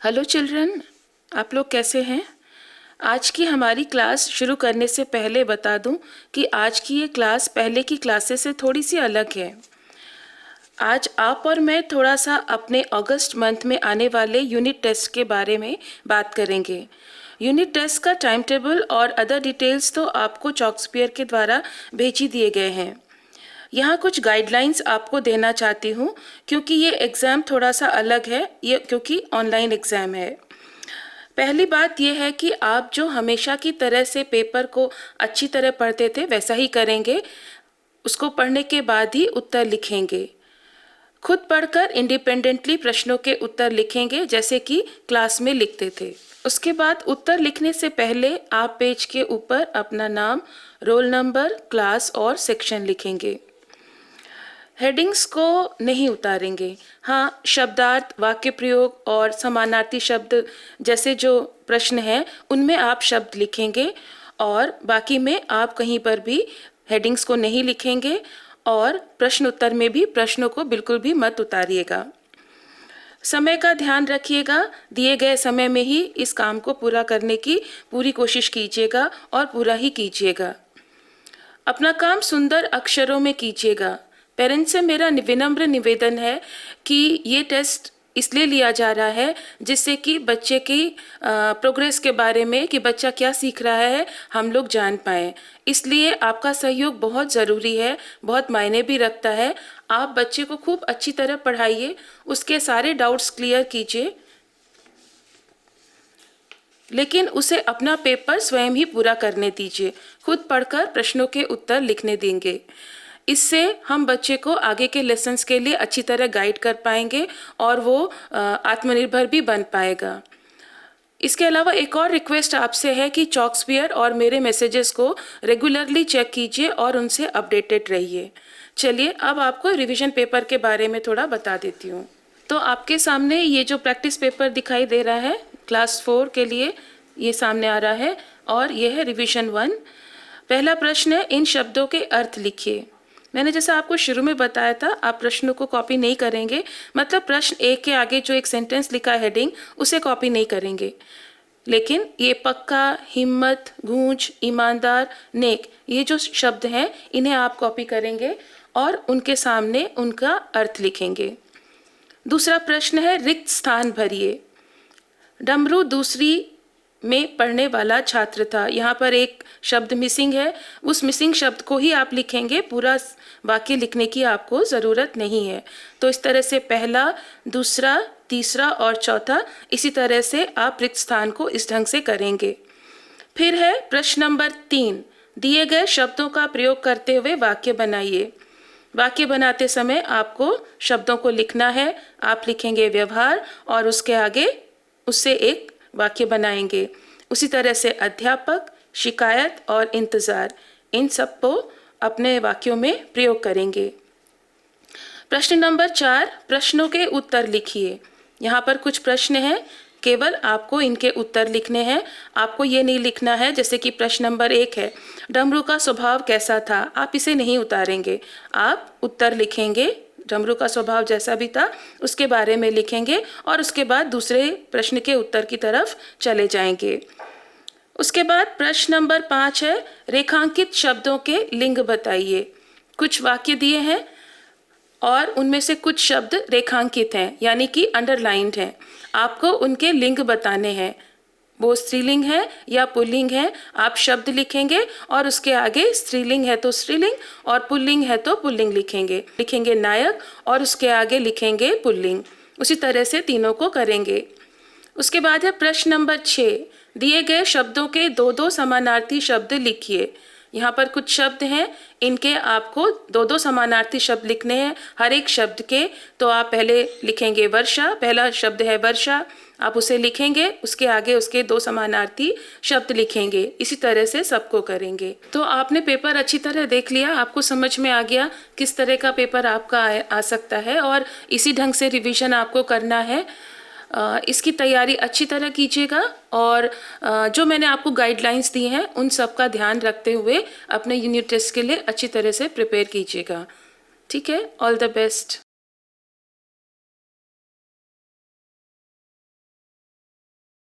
Hello children, आप लोग कैसे हैं? आज की हमारी क्लास शुरू करने से पहले बता दूं कि आज की ये क्लास पहले की क्लासेस से थोड़ी सी अलग है। आज आप और मैं थोड़ा सा अपने अगस्त मंथ में आने वाले यूनिट टेस्ट के बारे में बात करेंगे। यूनिट टेस्ट का टाइम टेबल और अदर डिटेल्स तो आपको चॉक्सपियर के द्वारा भेजी दिए गए हैं। यहाँ कुछ गाइडलाइंस आपको देना चाहती हूँ क्योंकि ये एग्ज़ाम थोड़ा सा अलग है, ये क्योंकि ऑनलाइन एग्ज़ाम है। पहली बात यह है कि आप जो हमेशा की तरह से पेपर को अच्छी तरह पढ़ते थे वैसा ही करेंगे। उसको पढ़ने के बाद ही उत्तर लिखेंगे। खुद पढ़कर इंडिपेंडेंटली प्रश्नों के उत्तर लिखेंगे जैसे कि क्लास में लिखते थे। उसके बाद उत्तर लिखने से पहले आप पेज के ऊपर अपना नाम, रोल नंबर, क्लास और सेक्शन लिखेंगे। हेडिंग्स को नहीं उतारेंगे। हाँ, शब्दार्थ, वाक्य प्रयोग और समानार्थी शब्द जैसे जो प्रश्न हैं उनमें आप शब्द लिखेंगे और बाकी में आप कहीं पर भी हेडिंग्स को नहीं लिखेंगे और प्रश्न उत्तर में भी प्रश्नों को बिल्कुल भी मत उतारिएगा। समय का ध्यान रखिएगा। दिए गए समय में ही इस काम को पूरा करने की पूरी कोशिश कीजिएगा और पूरा ही कीजिएगा। अपना काम सुंदर अक्षरों में कीजिएगा। पेरेंट्स से मेरा विनम्र निवेदन है कि ये टेस्ट इसलिए लिया जा रहा है जिससे कि बच्चे की प्रोग्रेस के बारे में, कि बच्चा क्या सीख रहा है, हम लोग जान पाएँ। इसलिए आपका सहयोग बहुत ज़रूरी है, बहुत मायने भी रखता है। आप बच्चे को खूब अच्छी तरह पढ़ाइए, उसके सारे डाउट्स क्लियर कीजिए, लेकिन उसे अपना पेपर स्वयं ही पूरा करने दीजिए। खुद पढ़कर प्रश्नों के उत्तर लिखने देंगे। इससे हम बच्चे को आगे के लेसन्स के लिए अच्छी तरह गाइड कर पाएंगे और वो आत्मनिर्भर भी बन पाएगा। इसके अलावा एक और रिक्वेस्ट आपसे है कि चॉक्सपियर और मेरे मैसेजेस को रेगुलरली चेक कीजिए और उनसे अपडेटेड रहिए। चलिए अब आपको रिवीजन पेपर के बारे में थोड़ा बता देती हूँ। तो आपके सामने ये जो प्रैक्टिस पेपर दिखाई दे रहा है क्लास 4 के लिए, ये सामने आ रहा है और ये है रिवीजन 1। पहला प्रश्न है, इन शब्दों के अर्थ लिखिए। मैंने जैसा आपको शुरू में बताया था, आप प्रश्नों को कॉपी नहीं करेंगे, मतलब प्रश्न एक के आगे जो एक सेंटेंस लिखा है हेडिंग, उसे कॉपी नहीं करेंगे। लेकिन ये पक्का, हिम्मत, गूंज, ईमानदार, नेक, ये जो शब्द हैं इन्हें आप कॉपी करेंगे और उनके सामने उनका अर्थ लिखेंगे। दूसरा प्रश्न है, रिक्त स्थान भरिए। डमरू दूसरी में पढ़ने वाला छात्र था। यहाँ पर एक शब्द मिसिंग है, उस मिसिंग शब्द को ही आप लिखेंगे, पूरा वाक्य लिखने की आपको ज़रूरत नहीं है। तो इस तरह से पहला, दूसरा, तीसरा और चौथा, इसी तरह से आप रिक्त स्थान को इस ढंग से करेंगे। फिर है प्रश्न नंबर 3, दिए गए शब्दों का प्रयोग करते हुए वाक्य बनाइए। वाक्य बनाते समय आपको शब्दों को लिखना है। आप लिखेंगे व्यवहार और उसके आगे उससे एक वाक्य बनाएंगे। उसी तरह से अध्यापक, शिकायत और इंतज़ार, इन सब को अपने वाक्यों में प्रयोग करेंगे। प्रश्न नंबर 4, प्रश्नों के उत्तर लिखिए। यहाँ पर कुछ प्रश्न हैं, केवल आपको इनके उत्तर लिखने हैं। आपको ये नहीं लिखना है, जैसे कि प्रश्न नंबर 1 है, डमरू का स्वभाव कैसा था, आप इसे नहीं उतारेंगे। आप उत्तर लिखेंगे, डमरू का स्वभाव जैसा भी था उसके बारे में लिखेंगे और उसके बाद दूसरे प्रश्न के उत्तर की तरफ चले जाएंगे। उसके बाद प्रश्न नंबर 5 है, रेखांकित शब्दों के लिंग बताइए। कुछ वाक्य दिए हैं और उनमें से कुछ शब्द रेखांकित हैं, यानी कि अंडरलाइंड हैं। आपको उनके लिंग बताने हैं, वो स्त्रीलिंग है या पुल्लिंग है। आप शब्द लिखेंगे और उसके आगे स्त्रीलिंग है तो स्त्रीलिंग और पुल्लिंग है तो पुल्लिंग लिखेंगे नायक और उसके आगे लिखेंगे पुल्लिंग। उसी तरह से तीनों को करेंगे। उसके बाद है प्रश्न नंबर 6, दिए गए शब्दों के 2-2 समानार्थी शब्द लिखिए। यहाँ पर कुछ शब्द हैं, इनके आपको 2-2 समानार्थी शब्द लिखने हैं हर एक शब्द के। तो आप पहले लिखेंगे वर्षा, पहला शब्द है वर्षा, आप उसे लिखेंगे, उसके आगे उसके 2 समानार्थी शब्द लिखेंगे। इसी तरह से सबको करेंगे। तो आपने पेपर अच्छी तरह देख लिया, आपको समझ में आ गया किस तरह का पेपर आपका आ सकता है और इसी ढंग से रिवीजन आपको करना है। इसकी तैयारी अच्छी तरह कीजिएगा और जो मैंने आपको गाइडलाइंस दी हैं उन सब का ध्यान रखते हुए अपने यूनिट टेस्ट के लिए अच्छी तरह से प्रिपेयर कीजिएगा। ठीक है, ऑल द बेस्ट।